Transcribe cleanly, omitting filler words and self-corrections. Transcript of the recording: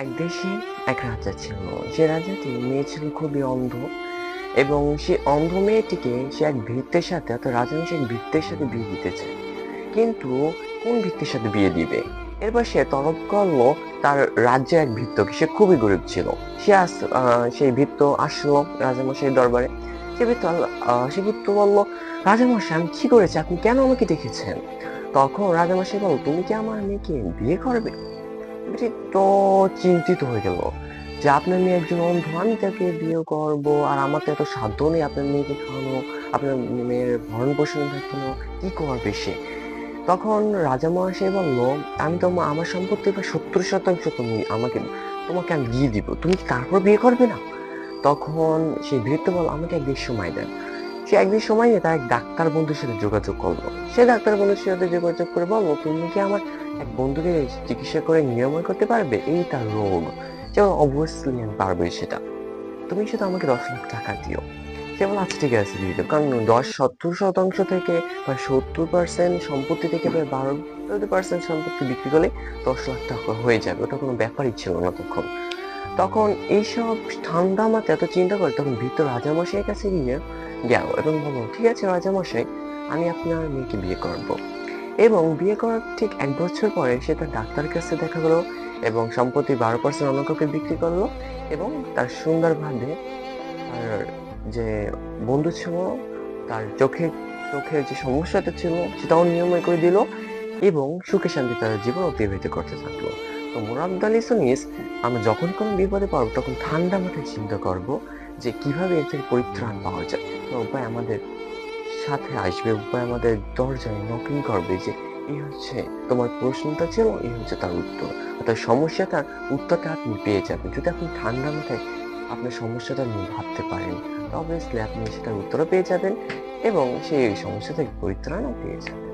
এক দেশে এক রাজা ছিল। যে রাজাটির মেয়ে ছিল খুবই অন্ধ এবং সে অন্ধ মেয়েটিকে সে এক ভৃত্যের সাথে অর্থাৎ রাজবংশের এক ভৃত্যের সাথে বিয়ে দিতে চায়। কিন্তু কোন ভৃত্যের সাথে বিয়ে দিবে? এরপর সে তলব করলো তার রাজ্যের এক ভৃত্যকে। সে খুবই গরিব ছিল। সেই ভৃত্য আসলো রাজামশাইয়ের দরবারে। সে ভৃত্য বলল, রাজামশাই আমি কি করেছি, আপনি কেন আমাকে দেখেছেন? তখন রাজামশাই বলল, তুমি কি আমার মেয়েকে বিয়ে করবে? তো চিন্তিত হয়ে গেল যে আপনার মেয়ে একজন অন্ধ, আমি তাকে বিয়ে করব, আর আমার তো এত সাধ্য নেই আপনার মেয়েকে খাওয়ানো, আপনার মেয়ের ভরণ পোষণ দেখানো, কি করবে সে? তখন রাজা মহাশয় বলল, আমি তো আমার সম্পত্তির প্রায় 70% তোমাকে আমি দিয়ে দিব, তুমি কি তারপর বিয়ে করবে না? তখন সেই ভৃত্য বলল, আমাকে একদিন সময় দেন। সে একদিন সময় নিয়ে তার এক ডাক্তার বন্ধুর সাথে যোগাযোগ করলো। সে ডাক্তার বন্ধুর সাথে যোগাযোগ করে বললো, তুমি কি আমার এক বন্ধুকে চিকিৎসা করে নিরাময় করতে পারবে? এই তার রোগ। সে অবভিয়াসলি আমি পারবো সেটা, তুমি শুধু আমাকে 10 লাখ টাকা দিও। সে বলে, আচ্ছা ঠিক আছে দিয়ে দেবো। কারণ 70% থেকে বা 70% সম্পত্তি থেকে প্রায় 12% সম্পত্তি বিক্রি করলে 10 লাখ টাকা হয়ে যাবে, ওটা কোনো ব্যাপারই ছিল না তখন। তখন এইসব ঠান্ডা মাথায় এত চিন্তা করে তখন ভৃত্য রাজামশাইয়ের কাছে গেল এবং বলল, ঠিক আছে রাজামশাই, আমি আপনার মেয়েকে বিয়ে করব। এবং বিয়ে করার ঠিক 1 বছর পরে সে তার ডাক্তারের কাছে দেখা গেলো এবং সম্পত্তি 12% অন্য কাউকে বিক্রি করলো এবং তার সুন্দরভাবে তার যে বন্ধু ছিল তার চোখের যে সমস্যাটা ছিল সেটাও নিরাময় করে দিল এবং সুখে শান্তি তার জীবন অতিবাহিত করতে থাকলো। তো মোরাবদাল ইসনিস, আমরা যখন কোনো বিপদে পড়বো তখন ঠান্ডা মাথায় চিন্তা করব যে কিভাবে এর থেকে পরিত্রাণ পাওয়া যায়। তো উপায় আমাদের সাথে আসবে, উপায় আমাদের দরজায় নকিং করবে যে এই হচ্ছে তোমার প্রশ্নটা ছিল, এই হচ্ছে তার উত্তর, অর্থাৎ সমস্যাটার উত্তরটা আপনি পেয়ে যাবেন যদি আপনি ঠান্ডা মাথায় আপনার সমস্যাটা নিয়ে ভাবতে পারেন। তো অবভিয়াসলি আপনি সেটার উত্তরও পেয়ে যাবেন এবং সেই সমস্যা থেকে পরিত্রাণও পেয়ে যাবেন।